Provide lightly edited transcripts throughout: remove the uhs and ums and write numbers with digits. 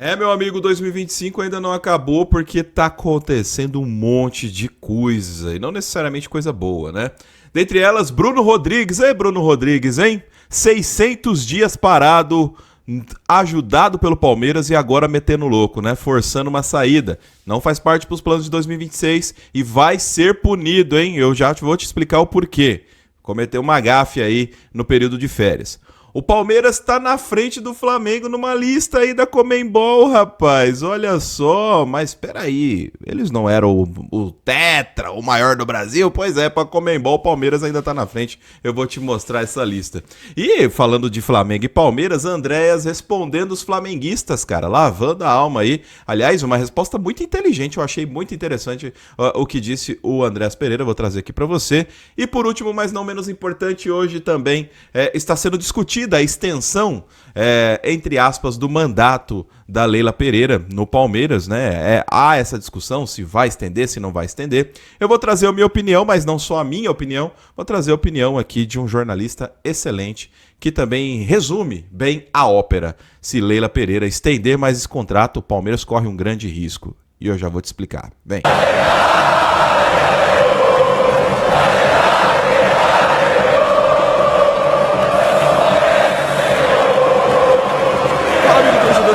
Meu amigo, 2025 ainda não acabou porque tá acontecendo um monte de coisa, e não necessariamente coisa boa, né? Dentre elas, Bruno Rodrigues. Bruno Rodrigues, hein? 600 dias parado, ajudado pelo Palmeiras e agora metendo louco, né? Forçando uma saída. Não faz parte pros planos de 2026 e vai ser punido, hein? Eu já vou te explicar o porquê. Cometeu uma gafe aí no período de férias. O Palmeiras tá na frente do Flamengo numa lista aí da Conmebol, rapaz. Olha só, mas peraí, eles não eram o tetra, o maior do Brasil? Pois é, pra Conmebol o Palmeiras ainda tá na frente. Eu vou te mostrar essa lista. E falando de Flamengo e Palmeiras, Andréas respondendo os flamenguistas, cara, lavando a alma aí. Aliás, uma resposta muito inteligente, eu achei muito interessante o que disse o Andréas Pereira, vou trazer aqui pra você. E por último, mas não menos importante, hoje também está sendo discutido a extensão, entre aspas, do mandato da Leila Pereira no Palmeiras, né? Há essa discussão se vai estender, se não vai estender. Eu vou trazer a minha opinião, mas não só a minha opinião, vou trazer a opinião aqui de um jornalista excelente que também resume bem a ópera. Se Leila Pereira estender mais esse contrato, o Palmeiras corre um grande risco. E eu já vou te explicar. Vem.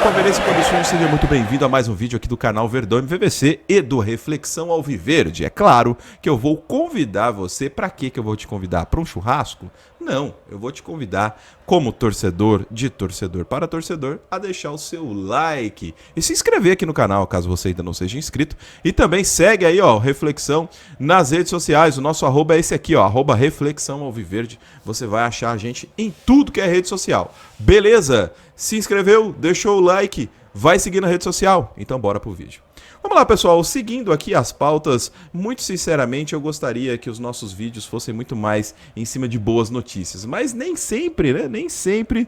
Palmeirense, seja muito bem-vindo a mais um vídeo aqui do canal Verdão MVVC e do Reflexão Alviverde. É claro que eu vou convidar você. Pra quê que eu vou te convidar? Para um churrasco? Não, eu vou te convidar como torcedor, de torcedor para torcedor, a deixar o seu like e se inscrever aqui no canal, caso você ainda não seja inscrito. E também segue aí, ó, Reflexão nas redes sociais. O nosso arroba é esse aqui, ó, arroba Reflexão Alviverde. Você vai achar a gente em tudo que é rede social. Beleza? Se inscreveu? Deixou o like? Vai seguir na rede social? Então bora pro vídeo. Vamos lá, pessoal, seguindo aqui as pautas, muito sinceramente eu gostaria que os nossos vídeos fossem muito mais em cima de boas notícias, mas nem sempre, né, nem sempre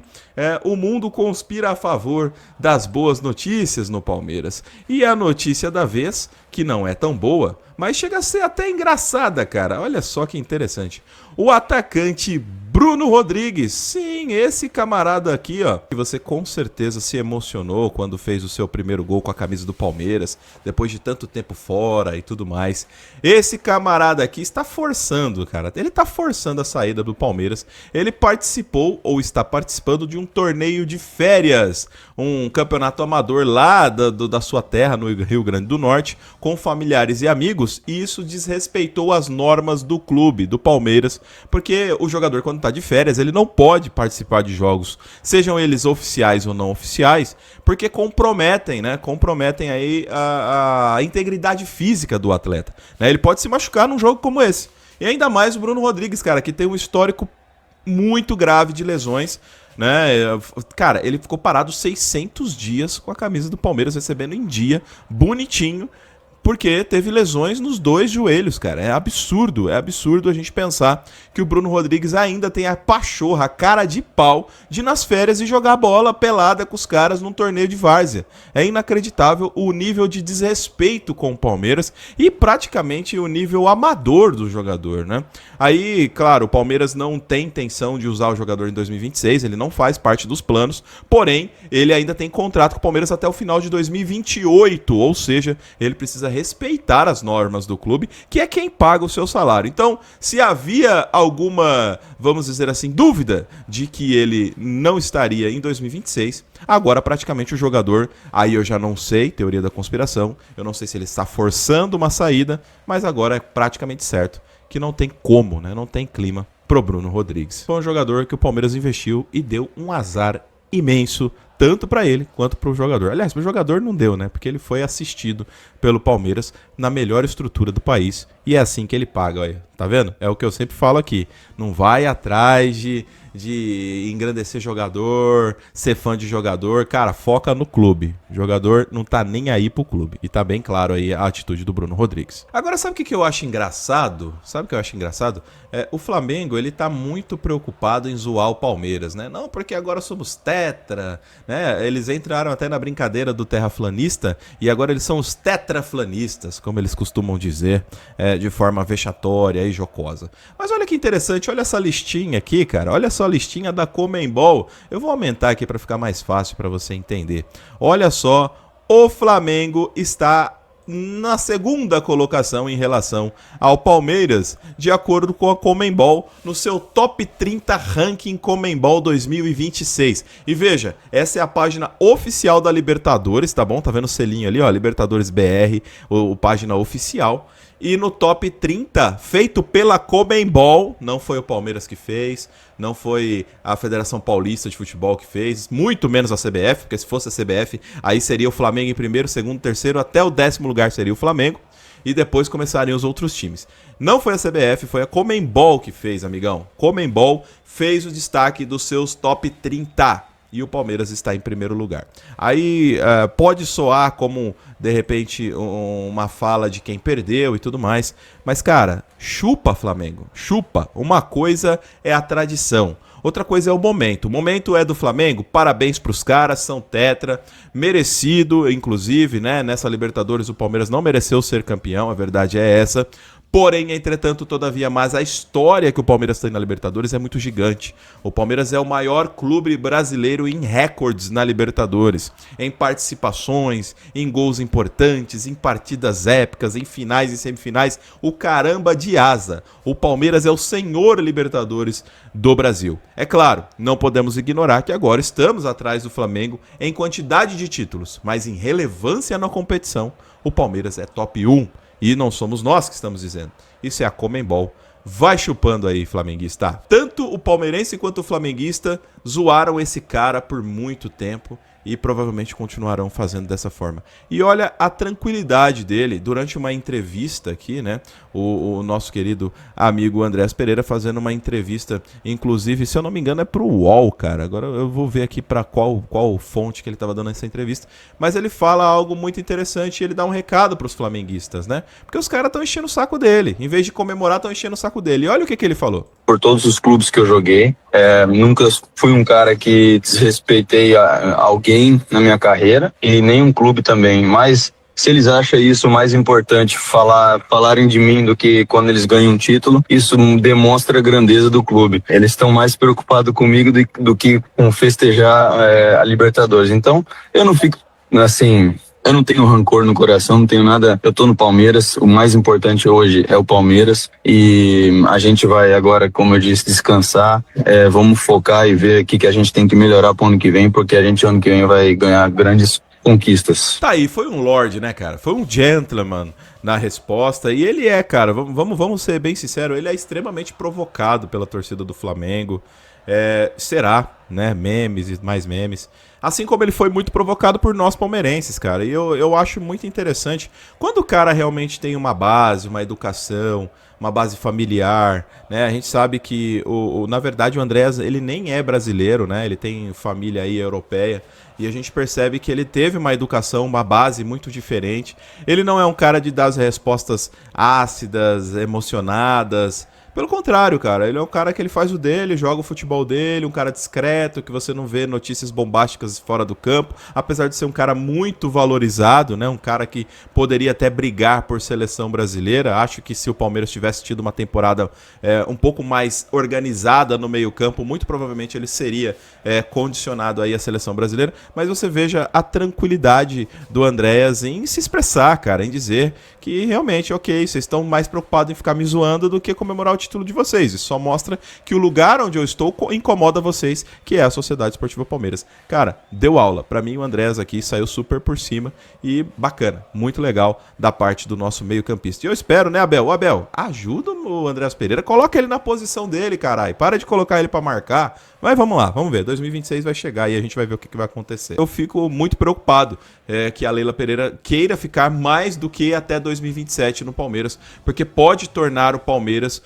o mundo conspira a favor das boas notícias no Palmeiras. E a notícia da vez, que não é tão boa, mas chega a ser até engraçada, cara, olha só que interessante. O atacante Bruno Rodrigues, sim, esse camarada aqui, ó, que você com certeza se emocionou quando fez o seu primeiro gol com a camisa do Palmeiras, depois de tanto tempo fora e tudo mais. Esse camarada aqui está forçando, cara, ele está forçando a saída do Palmeiras. Ele participou ou está participando de um torneio de férias, um campeonato amador lá da sua terra, no Rio Grande do Norte, com familiares e amigos, e isso desrespeitou as normas do clube, do Palmeiras, porque o jogador, quando tá de férias, ele não pode participar de jogos, sejam eles oficiais ou não oficiais, porque comprometem, né? Comprometem aí a integridade física do atleta, né? Ele pode se machucar num jogo como esse. E ainda mais o Bruno Rodrigues, cara, que tem um histórico muito grave de lesões, né? Cara, ele ficou parado 600 dias com a camisa do Palmeiras, recebendo em dia, bonitinho, porque teve lesões nos dois joelhos, cara. É absurdo a gente pensar que o Bruno Rodrigues ainda tem a pachorra, a cara de pau de ir nas férias e jogar bola pelada com os caras num torneio de várzea. É inacreditável o nível de desrespeito com o Palmeiras e praticamente o nível amador do jogador, né? Aí, claro, o Palmeiras não tem intenção de usar o jogador em 2026, ele não faz parte dos planos, porém, ele ainda tem contrato com o Palmeiras até o final de 2028, ou seja, ele precisa respeitar as normas do clube, que é quem paga o seu salário. Então, se havia alguma, vamos dizer assim, dúvida de que ele não estaria em 2026, agora praticamente o jogador, aí eu já não sei, teoria da conspiração, eu não sei se ele está forçando uma saída, mas agora é praticamente certo que não tem como, né? Não tem clima pro Bruno Rodrigues. Foi um jogador que o Palmeiras investiu e deu um azar imenso, tanto para ele quanto para o jogador. Aliás, para o jogador não deu, né? Porque ele foi assistido pelo Palmeiras na melhor estrutura do país. E é assim que ele paga, olha. Tá vendo? É o que eu sempre falo aqui. Não vai atrás de engrandecer jogador, ser fã de jogador. Cara, foca no clube. O jogador não tá nem aí pro clube. E tá bem claro aí a atitude do Bruno Rodrigues. Agora, sabe o que eu acho engraçado? O Flamengo, ele tá muito preocupado em zoar o Palmeiras, né? Não, porque agora somos tetra, né? Eles entraram até na brincadeira do terraflanista e agora eles são os tetraflanistas, como eles costumam dizer, de forma vexatória e jocosa. Mas olha que interessante, olha essa listinha aqui, cara. Olha só a listinha da Conmebol. Eu vou aumentar aqui para ficar mais fácil para você entender. Olha só, o Flamengo está na segunda colocação em relação ao Palmeiras, de acordo com a Conmebol, no seu Top 30 Ranking Conmebol 2026. E veja, essa é a página oficial da Libertadores, tá bom? Tá vendo o selinho ali, ó, Libertadores BR, página oficial. E no top 30, feito pela Conmebol, não foi o Palmeiras que fez, não foi a Federação Paulista de Futebol que fez, muito menos a CBF, porque se fosse a CBF, aí seria o Flamengo em primeiro, segundo, terceiro, até o 10º lugar seria o Flamengo, e depois começariam os outros times. Não foi a CBF, foi a Conmebol que fez, amigão. Conmebol fez o destaque dos seus top 30. E o Palmeiras está em primeiro lugar. Aí pode soar como, de repente, uma fala de quem perdeu e tudo mais. Mas, cara, chupa, Flamengo. Chupa. Uma coisa é a tradição. Outra coisa é o momento. O momento é do Flamengo. Parabéns pros caras, são tetra. Merecido, inclusive, né? Nessa Libertadores o Palmeiras não mereceu ser campeão, a verdade é essa. Porém, entretanto, todavia, mas a história que o Palmeiras tem na Libertadores é muito gigante. O Palmeiras é o maior clube brasileiro em recordes na Libertadores, em participações, em gols importantes, em partidas épicas, em finais e semifinais, o caramba de asa. O Palmeiras é o senhor Libertadores do Brasil. É claro, não podemos ignorar que agora estamos atrás do Flamengo em quantidade de títulos, mas em relevância na competição, o Palmeiras é top 1. E não somos nós que estamos dizendo. Isso é a Conmebol. Vai chupando aí, flamenguista. Tanto o palmeirense quanto o flamenguista zoaram esse cara por muito tempo e provavelmente continuarão fazendo dessa forma. E olha a tranquilidade dele durante uma entrevista aqui, né? O nosso querido amigo Andrés Pereira fazendo uma entrevista, inclusive, se eu não me engano, é pro UOL, cara. Agora eu vou ver aqui para qual fonte que ele estava dando essa entrevista. Mas ele fala algo muito interessante e ele dá um recado pros flamenguistas, né? Porque os caras estão enchendo o saco dele. Em vez de comemorar, estão enchendo o saco dele. E olha o que ele falou. Por todos os clubes que eu joguei, nunca fui um cara que desrespeitei alguém na minha carreira e nenhum clube também, mas se eles acham isso mais importante falarem de mim do que quando eles ganham um título, isso demonstra a grandeza do clube. Eles estão mais preocupados comigo do que com festejar a Libertadores. Então, eu não fico assim... Eu não tenho rancor no coração, não tenho nada. Eu tô no Palmeiras, o mais importante hoje é o Palmeiras e a gente vai agora, como eu disse, descansar. Vamos focar e ver o que a gente tem que melhorar pro ano que vem, porque a gente ano que vem vai ganhar grandes conquistas. Tá aí, foi um lord, né, cara? Foi um gentleman na resposta. E ele cara, vamos ser bem sinceros, ele é extremamente provocado pela torcida do Flamengo. Será, né? Memes e mais memes. Assim como ele foi muito provocado por nós palmeirenses, cara. E eu acho muito interessante quando o cara realmente tem uma base, uma educação, uma base familiar, né? A gente sabe que, na verdade, o Andrés, ele nem é brasileiro, né? Ele tem família aí europeia. E a gente percebe que ele teve uma educação, uma base muito diferente. Ele não é um cara de dar as respostas ácidas, emocionadas. Pelo contrário, cara, ele é um cara que ele faz o dele, joga o futebol dele, um cara discreto, que você não vê notícias bombásticas fora do campo, apesar de ser um cara muito valorizado, né? Um cara que poderia até brigar por seleção brasileira. Acho que se o Palmeiras tivesse tido uma temporada um pouco mais organizada no meio-campo, muito provavelmente ele seria condicionado aí à seleção brasileira. Mas você veja a tranquilidade do Andréas em se expressar, cara, em dizer que realmente, ok, vocês estão mais preocupados em ficar me zoando do que comemorar o título de vocês. Isso só mostra que o lugar onde eu estou incomoda vocês, que é a Sociedade Esportiva Palmeiras. Cara, deu aula. Pra mim, o Andrés aqui saiu super por cima e bacana, muito legal da parte do nosso meio-campista. E eu espero, né, Abel? Ô, Abel, ajuda o Andrés Pereira, coloca ele na posição dele, caralho. Para de colocar ele pra marcar. Mas vamos lá, vamos ver. 2026 vai chegar e a gente vai ver o que vai acontecer. Eu fico muito preocupado que a Leila Pereira queira ficar mais do que até 2027 no Palmeiras, porque pode tornar o Palmeiras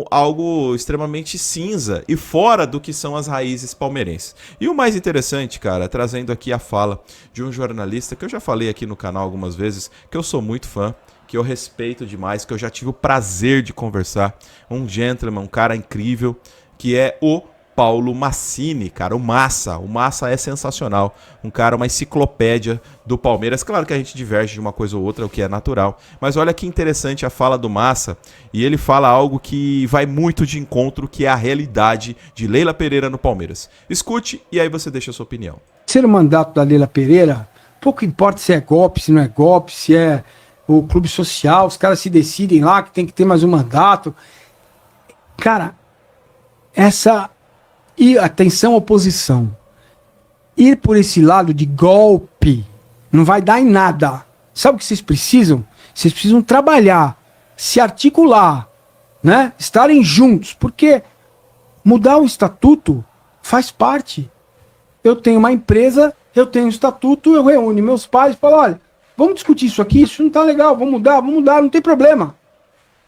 algo extremamente cinza e fora do que são as raízes palmeirenses. E o mais interessante, cara, trazendo aqui a fala de um jornalista que eu já falei aqui no canal algumas vezes, que eu sou muito fã, que eu respeito demais, que eu já tive o prazer de conversar, um gentleman, um cara incrível, que é o Paulo Massini, cara, o Massa. O Massa é sensacional. Um cara, uma enciclopédia do Palmeiras. Claro que a gente diverge de uma coisa ou outra, o que é natural. Mas olha que interessante a fala do Massa. E ele fala algo que vai muito de encontro, que é a realidade de Leila Pereira no Palmeiras. Escute e aí você deixa a sua opinião. Ser o mandato da Leila Pereira, pouco importa se é golpe, se não é golpe, se é o clube social, os caras se decidem lá que tem que ter mais um mandato. Cara, e atenção, oposição. Ir por esse lado de golpe não vai dar em nada. Sabe o que vocês precisam? Vocês precisam trabalhar, se articular, né? Estarem juntos, porque mudar o estatuto faz parte. Eu tenho uma empresa, eu tenho um estatuto, eu reúno meus pais e falo, olha, vamos discutir isso aqui, isso não tá legal, vamos mudar, não tem problema.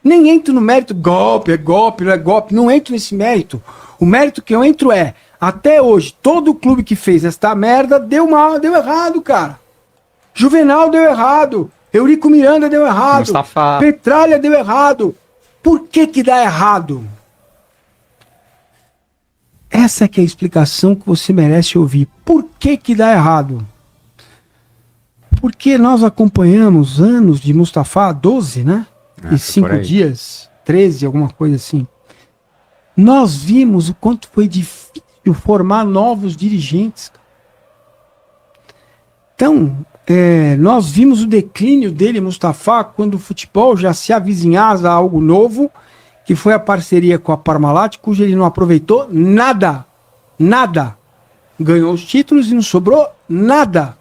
Nem entro no mérito, golpe, não é golpe, não entro nesse mérito. O mérito que eu entro é, até hoje, todo clube que fez esta merda deu errado, cara. Juvenal deu errado, Eurico Miranda deu errado, Mustafa. Petralha deu errado. Por que dá errado? Essa que é a explicação que você merece ouvir. Por que dá errado? Porque nós acompanhamos anos de Mustafa, 12, né? E 5 dias, 13, alguma coisa assim. Nós vimos o quanto foi difícil formar novos dirigentes. Então, nós vimos o declínio dele, Mustafa, quando o futebol já se avizinhava a algo novo, que foi a parceria com a Parmalat, cuja ele não aproveitou nada. Nada. Ganhou os títulos e não sobrou nada.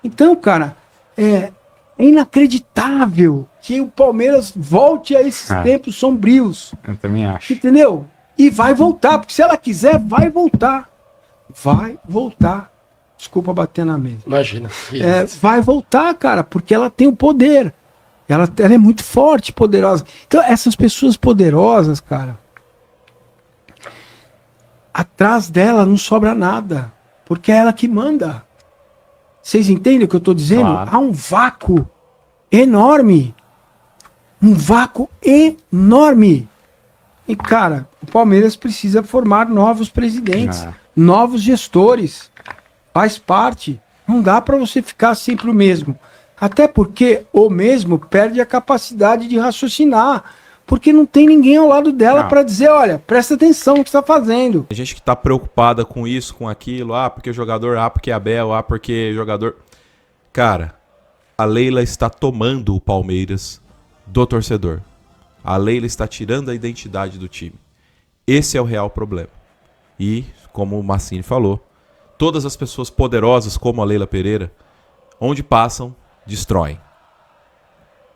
Então, cara, é inacreditável que o Palmeiras volte a esses tempos sombrios. Eu também acho. Entendeu? E vai voltar, porque se ela quiser, vai voltar. Vai voltar. Desculpa bater na mesa. Imagina. Vai voltar, cara, porque ela tem o poder. Ela é muito forte, poderosa. Então, essas pessoas poderosas, cara, atrás dela não sobra nada, porque é ela que manda. Vocês entendem o que eu estou dizendo? Claro. Há um vácuo enorme. Um vácuo enorme. E, cara, o Palmeiras precisa formar novos presidentes, novos gestores. Faz parte. Não dá para você ficar sempre o mesmo. Até porque o mesmo perde a capacidade de raciocinar. Porque não tem ninguém ao lado dela para dizer, olha, presta atenção no que você está fazendo. Tem gente que tá preocupada com isso, com aquilo, porque jogador, porque Abel, porque jogador... Cara, a Leila está tomando o Palmeiras do torcedor. A Leila está tirando a identidade do time. Esse é o real problema. E, como o Massini falou, todas as pessoas poderosas como a Leila Pereira, onde passam, destroem.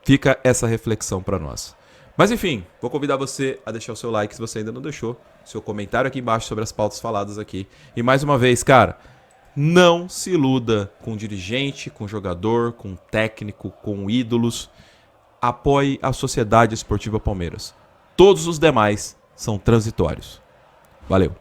Fica essa reflexão para nós. Mas enfim, vou convidar você a deixar o seu like se você ainda não deixou, seu comentário aqui embaixo sobre as pautas faladas aqui. E mais uma vez, cara, não se iluda com dirigente, com jogador, com técnico, com ídolos. Apoie a Sociedade Esportiva Palmeiras. Todos os demais são transitórios. Valeu.